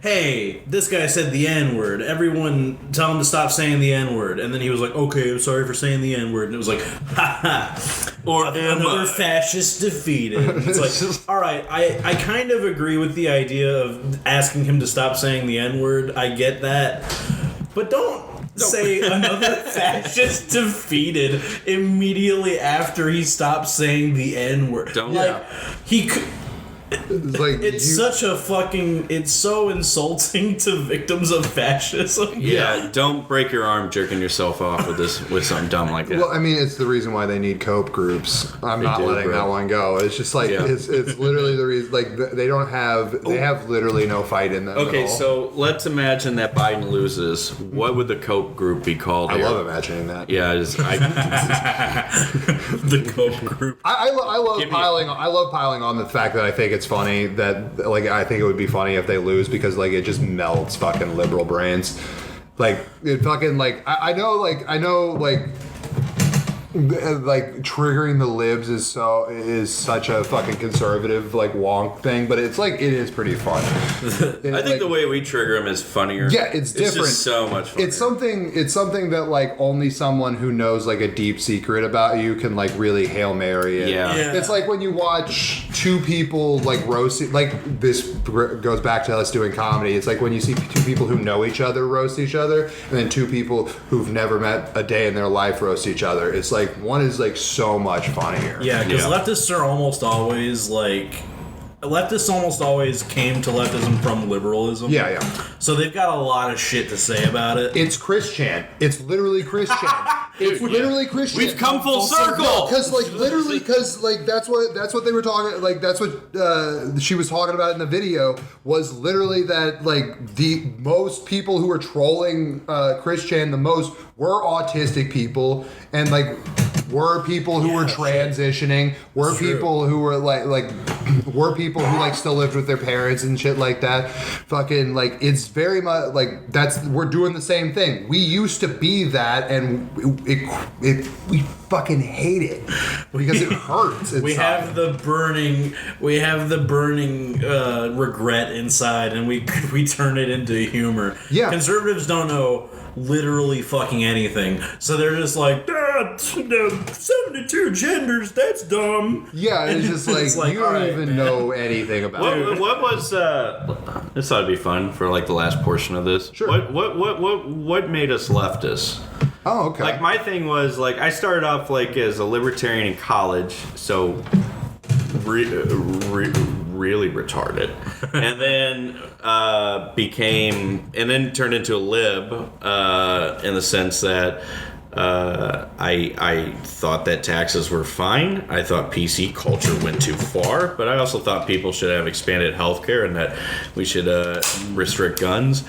hey, this guy said the N-word. Everyone tell him to stop saying the N-word. And then he was like, okay, I'm sorry for saying the N-word. And it was like, ha ha. Or another fascist defeated. It's like, all right, I kind of agree with the idea of asking him to stop saying the N-word. I get that. But don't say another fascist defeated immediately after he stopped saying the N-word. He could... It's so insulting to victims of fascism. Yeah, don't break your arm jerking yourself off with something dumb like that. Well, I mean, it's the reason why they need cope groups. I'm not letting that one go. It's just like it's literally the reason. Like they have literally no fight in them. Okay, so let's imagine that Biden loses. What would the cope group be called? I love imagining that. Yeah, the cope group. I love piling on the fact that I think it's funny that like I think it would be funny if they lose because like it just melts fucking liberal brains. Like it fucking like I know triggering the libs is such a fucking conservative like wonk thing, but it's like it is pretty fun. I think the way we trigger them is funnier. Yeah, it's different. It's just so much funnier. It's something that like only someone who knows like a deep secret about you can like really Hail Mary it. Yeah. It's like when you watch two people like roast, like this goes back to us doing comedy. It's like when you see two people who know each other roast each other, and then two people who've never met a day in their life roast each other. It's like one is like so much funnier. Yeah, because leftists almost always came to leftism from liberalism. Yeah. So they've got a lot of shit to say about it. It's Christian. It's literally Christian. It's literally Christian. We've come full circle. Because that's what they were talking. Like that's what she was talking about in the video was literally that like the most people who were trolling Christian the most were autistic people and like were people who were transitioning, were people who were were people who like still lived with their parents and shit like that. Fucking like it's very much like we're doing the same thing. We used to be that, and we fucking hate it because it hurts. We have the burning regret inside, and we turn it into humor. Yeah, conservatives don't know literally fucking anything, so they're just like 72 genders, that's dumb. Yeah, it's just like you don't even know anything about it. What was this ought to be fun for like the last portion of this. Sure. What made us leftists? Oh, okay. Like my thing was like I started off like as a libertarian in college, so really retarded, and then turned into a lib in the sense that I thought that taxes were fine. I thought PC culture went too far, but I also thought people should have expanded healthcare and that we should restrict guns.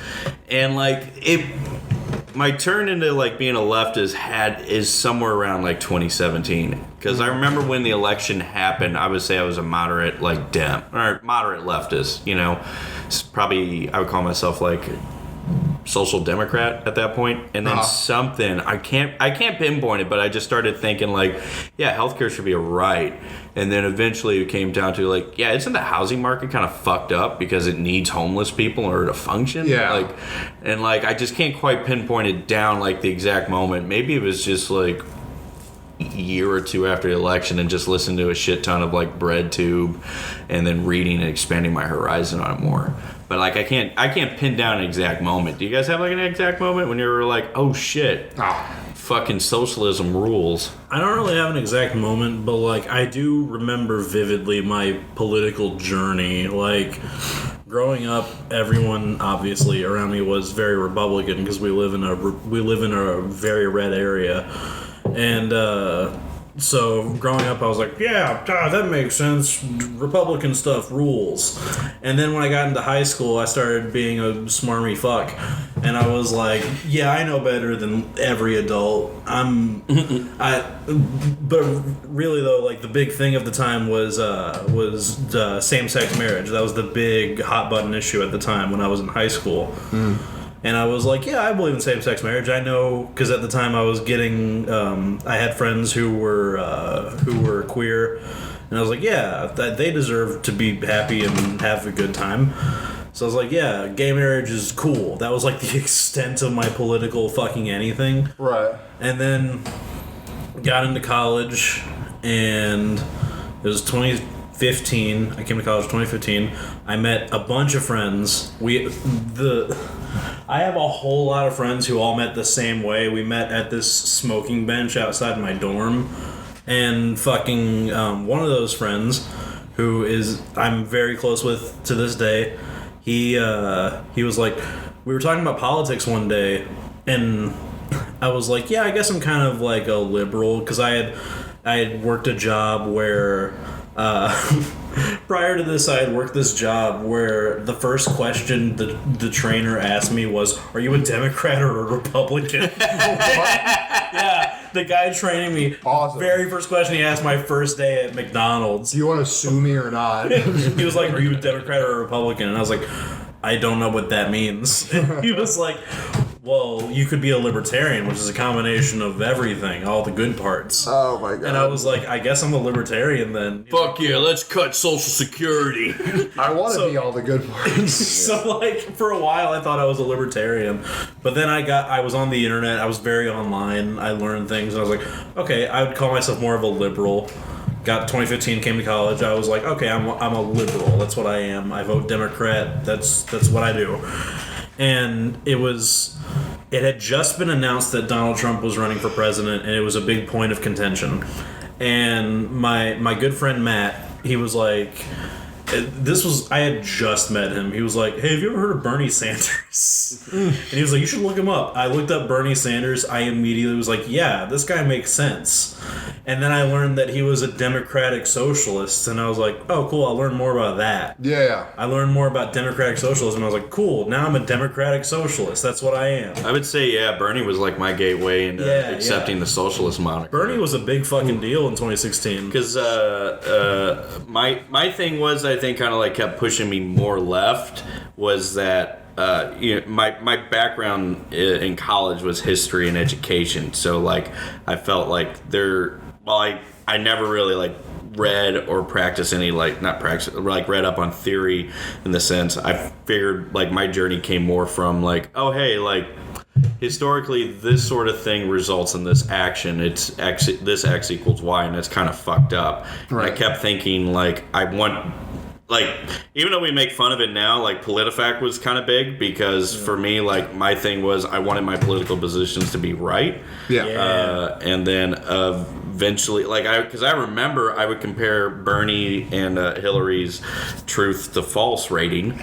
And like my turn into like being a leftist is somewhere around like 2017, because I remember when the election happened, I would say I was a moderate like Dem or moderate leftist. You know, it's probably I would call myself like social democrat at that point, and then something I can't pinpoint it, but I just started thinking like, yeah, healthcare should be a right, and then eventually it came down to like, yeah, isn't the housing market kind of fucked up because it needs homeless people in order to function? Like I just can't quite pinpoint it down like the exact moment. Maybe it was just like a year or two after the election and just listening to a shit ton of like BreadTube and then reading and expanding my horizon on it more. But like I can't pin down an exact moment. Do you guys have like an exact moment when you were like, oh shit, fucking socialism rules? I don't really have an exact moment, but like I do remember vividly my political journey. Like growing up, everyone obviously around me was very Republican because we live in a very red area, and so growing up, I was like, yeah, that makes sense. Republican stuff rules. And then when I got into high school, I started being a smarmy fuck. And I was like, yeah, I know better than every adult. But really though, like the big thing of the time was same-sex marriage. That was the big hot button issue at the time when I was in high school. And I was like, yeah, I believe in same-sex marriage. I know, because at the time I was getting, I had friends who were queer, and I was like, yeah, they deserve to be happy and have a good time. So I was like, yeah, gay marriage is cool. That was like the extent of my political fucking anything. Right. And then got into college, and it was 2015. I came to college in 2015. I met a bunch of friends. I have a whole lot of friends who all met the same way. We met at this smoking bench outside my dorm, and fucking one of those friends, who I'm very close with to this day, he was like, we were talking about politics one day, and I was like, yeah, I guess I'm kind of like a liberal, because I had worked a job where prior to this, I had worked this job where the first question the trainer asked me was, are you a Democrat or a Republican? Yeah, the guy training me, awesome. Very first question he asked my first day at McDonald's. Do you want to sue me or not? He was like, are you a Democrat or a Republican? And I was like, I don't know what that means. And he was like, well, you could be a libertarian, which is a combination of everything, all the good parts. Oh my god. And I was like, I guess I'm a libertarian then. Fuck yeah, let's cut Social Security. I want to be all the good parts. So like for a while I thought I was a libertarian, but then I was on the internet, I was very online, I learned things, and I was like, okay, I would call myself more of a liberal. Got 2015, came to college, I was like, okay, I'm a liberal, that's what I am. I vote Democrat, that's what I do. And it had just been announced that Donald Trump was running for president, and it was a big point of contention. And my good friend Matt, he was like, I had just met him. He was like, hey, have you ever heard of Bernie Sanders? And he was like, you should look him up. I looked up Bernie Sanders. I immediately was like, yeah, this guy makes sense. And then I learned that he was a democratic socialist, and I was like, oh, cool, I'll learn more about that. Yeah. I learned more about democratic socialism. I was like, cool, now I'm a democratic socialist. That's what I am. I would say, yeah, Bernie was like my gateway into accepting the socialist moniker. Bernie was a big fucking deal in 2016. Because my thing was, I think, kind of like kept pushing me more left, was that my background in college was history and education, so like I felt like I never really like read or practiced any read up on theory, in the sense I figured like my journey came more from like, oh hey, like historically this sort of thing results in this action, it's X, this X equals Y, and it's kind of fucked up. Right. And I kept thinking like I want, like, even though we make fun of it now, like PolitiFact was kind of big, because for me, like, my thing was I wanted my political positions to be right. Yeah. And then eventually, like, because I remember I would compare Bernie and Hillary's truth to false rating,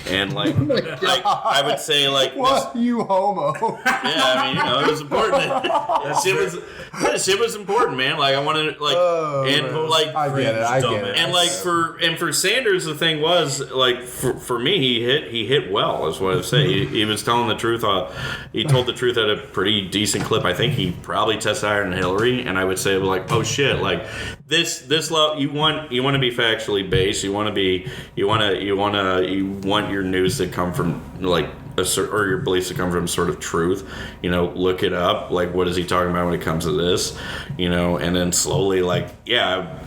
and like, I would say like, what you homo? yeah, I mean, it was important. That shit was important, man. Like, I wanted like, I get it. And like for Sanders, the thing was like for me, he hit well, is what I'd say. He was telling the truth. He told the truth at a pretty decent clip. I think he probably tested higher than Hillary, and I would say like, oh shit, like this level, you want to be factually based. You want your news to come from like or your beliefs to come from sort of truth. Look it up. Like, what is he talking about when it comes to this? And then slowly, like, yeah.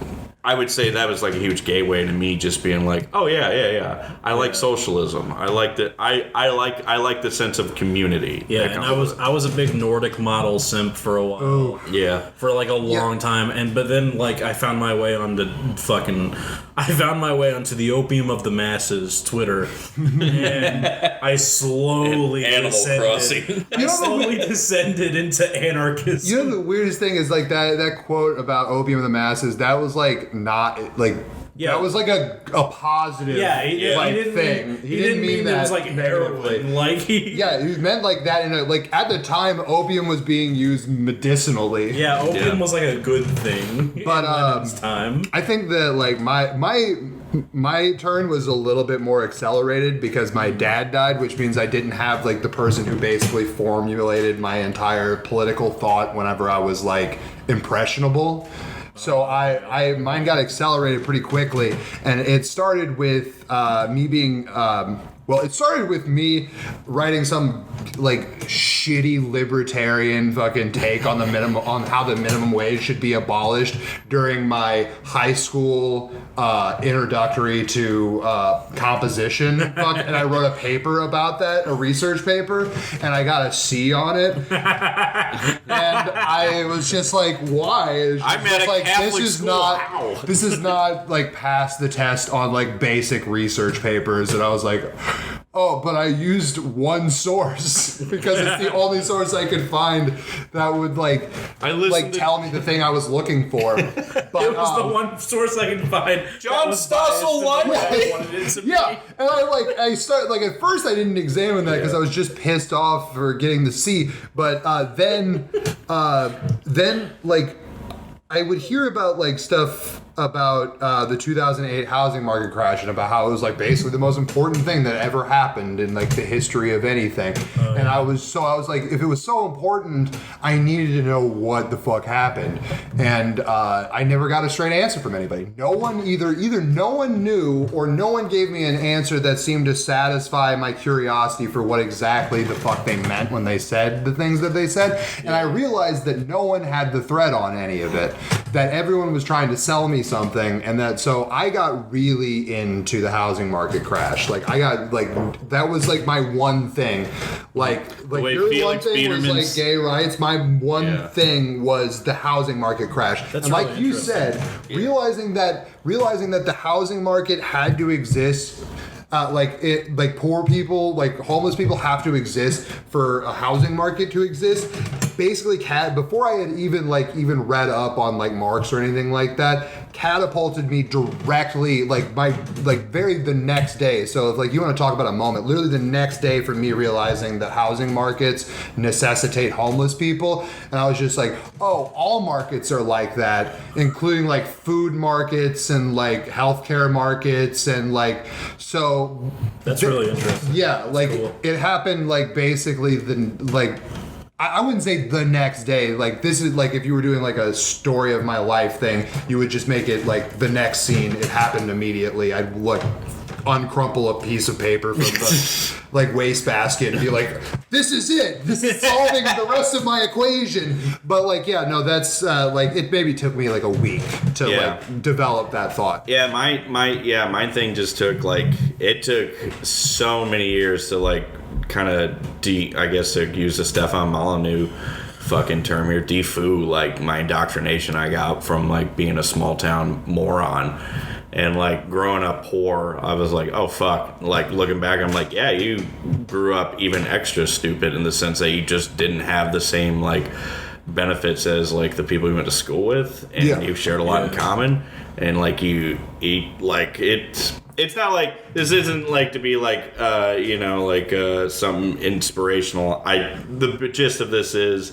I would say that was like a huge gateway to me just being like, oh yeah. I like socialism. I like that. I like the sense of community. Yeah, and I was a big Nordic model simp for a while. Ooh. Yeah, for like a long time, but then like I found my way onto the opium of the masses, Twitter, and I slowly descended into anarchism. The weirdest thing is like that quote about opium of the masses. That was like not like. Yeah. That was like a positive thing. He didn't mean that it was like heroin. Like he meant like that like at the time opium was being used medicinally. Yeah, opium was like a good thing. But in time. I think that like my turn was a little bit more accelerated because my dad died, which means I didn't have like the person who basically formulated my entire political thought whenever I was like impressionable. So mine got accelerated pretty quickly, and it started with me being. It started with me writing some like shitty libertarian fucking take on how the minimum wage should be abolished during my high school introductory to composition. And I wrote a paper about that, a research paper, and I got a C on it. And I was just like, why? I'm at a Catholic school. This is not like pass the test on like basic research papers. And I was like, oh, but I used one source because it's the only source I could find that would tell me the thing I was looking for. But it was the one source I could find. John Stossel one. Yeah, and I started at first I didn't examine that because I was just pissed off for getting the C, but then I would hear about like stuff about the 2008 housing market crash and about how it was like basically the most important thing that ever happened in like the history of anything. And I was like, if it was so important, I needed to know what the fuck happened. And I never got a straight answer from anybody. No one either no one knew or no one gave me an answer that seemed to satisfy my curiosity for what exactly the fuck they meant when they said the things that they said. And I realized that no one had the thread on any of it, that everyone was trying to sell me something, and that so I got really into the housing market crash. Like I got like that was like my one thing. Like your one thing was like gay rights. My one thing was the housing market crash. That's and really like you said, realizing that the housing market had to exist. Poor people, like homeless people have to exist for a housing market to exist. Basically, before I had even read up on like Marx or anything like that, catapulted me directly the next day. So if like you want to talk about a moment, literally the next day for me realizing that housing markets necessitate homeless people, and I was just like, oh, all markets are like that, including like food markets and like healthcare markets and like so. That's really interesting. Yeah, like cool. It happened like basically I wouldn't say the next day. Like this is like if you were doing like a story of my life thing, you would just make it like the next scene. It happened immediately. I'd uncrumple a piece of paper from the like wastebasket and be like, this is it. This is solving the rest of my equation. But like, yeah, no, that's like it maybe took me like a week to like develop that thought. Yeah, my thing just took it took so many years to like kind of I guess to use the Stefan Molyneux fucking term here, defoo like my indoctrination I got from like being a small town moron. And like growing up poor, I was like, oh fuck. Like looking back, I'm like, yeah, you grew up even extra stupid in the sense that you just didn't have the same like benefits as like the people you went to school with, and Yeah. you've shared a lot in common, and like you eat like it's not like this isn't like to be like something inspirational. The gist of this is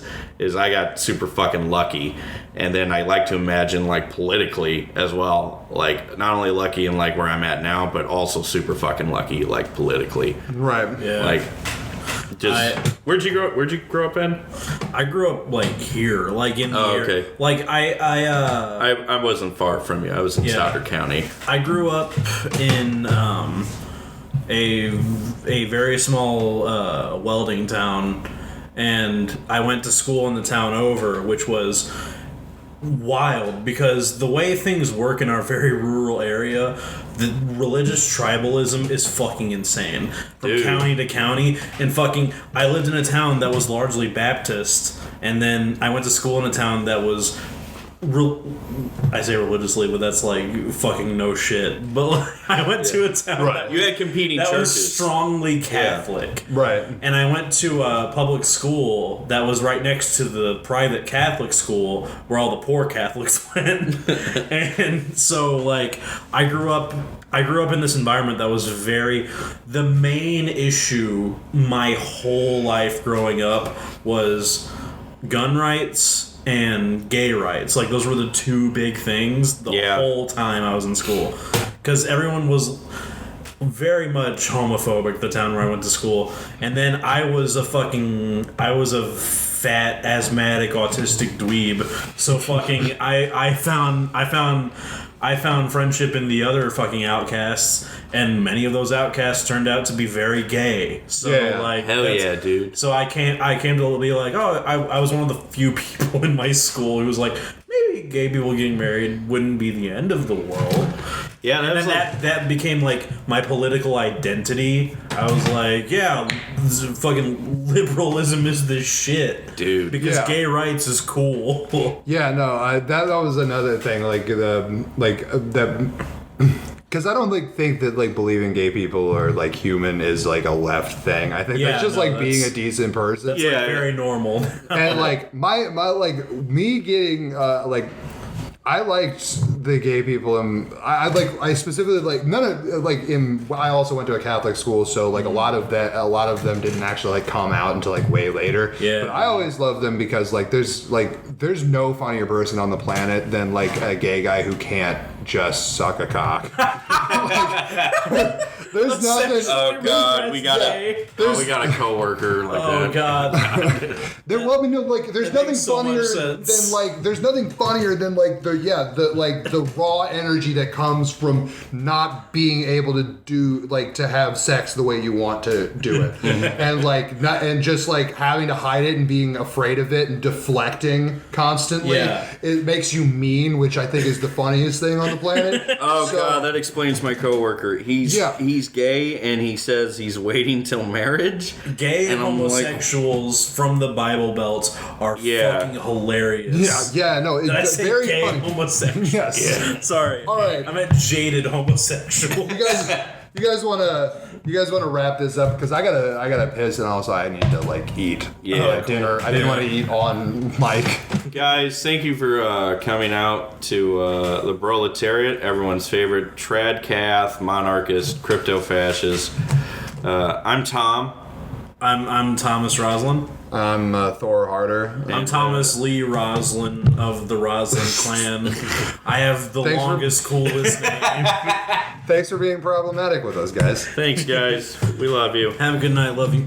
I got super fucking lucky, and then I like to imagine like politically as well, like not only lucky in like where I'm at now, but also super fucking lucky like politically. Right. Yeah. Like where'd you grow up in? I grew up like here, like in the area. Okay. Like I wasn't far from you. I was in Stoddard County. I grew up in a very small welding town, and I went to school in the town over, which was wild because the way things work in our very rural area, the religious tribalism is fucking insane from Dude. county to county. And fucking, I lived in a town that was largely Baptist, and then I went to school in a town that was I say religiously, but that's like fucking no shit. But like, I went to a town that, You had competing that churches. was strongly Catholic. Right. And I went to a public school that was right next to the private Catholic school where all the poor Catholics went. And so like I grew up in this environment that was the main issue my whole life growing up was gun rights and gay rights. Like those were the two big things the whole time I was in school, because everyone was very much homophobic, the town where I went to school. And then I was a fat asthmatic autistic dweeb, so fucking I found friendship in the other fucking outcasts, and many of those outcasts turned out to be very gay. So like, hell yeah, dude. So I came to be like, oh, I was one of the few people in my school who was like, maybe gay people getting married wouldn't be the end of the world. Yeah, And then that became like my political identity. I was like, yeah, fucking liberalism is the shit, dude. Because gay rights is cool. Yeah, no, that was another thing, because I don't think that like believing gay people are like human is like a left thing. I think that's just like being a decent person. That's like very normal. And like my like me getting I liked the gay people, and I specifically like none of like I also went to a Catholic school, so like a lot of them didn't actually like come out until like way later. Yeah. But I always loved them because there's no funnier person on the planet than like a gay guy who can't just suck a cock. There's nothing. Oh god, we got a coworker like that. Oh god. There's nothing funnier than like the raw energy that comes from not being able to do to have sex the way you want to do it, and just like having to hide it and being afraid of it and deflecting constantly. Yeah. It makes you mean, which I think is the funniest thing on the planet. Oh god, that explains my coworker. He's gay and he says he's waiting till marriage. Gay and homosexuals from the Bible Belt are fucking hilarious. Yeah, no, Did I say very gay funny. homosexual? Yes. Yeah. Sorry. All right. I meant jaded homosexual. You guys want to wrap this up, because I gotta piss, and also I need to like eat dinner. I didn't want to eat on mic. Guys, thank you for coming out to the Broletariat, everyone's favorite tradcath, monarchist, crypto-fascist. I'm Tom. I'm Thomas Roslin. I'm Thor Harder. I'm Thomas Lee Roslin of the Roslin clan. I have the longest, coolest name. Thanks for being problematic with us, guys. Thanks, guys. We love you. Have a good night. Love you.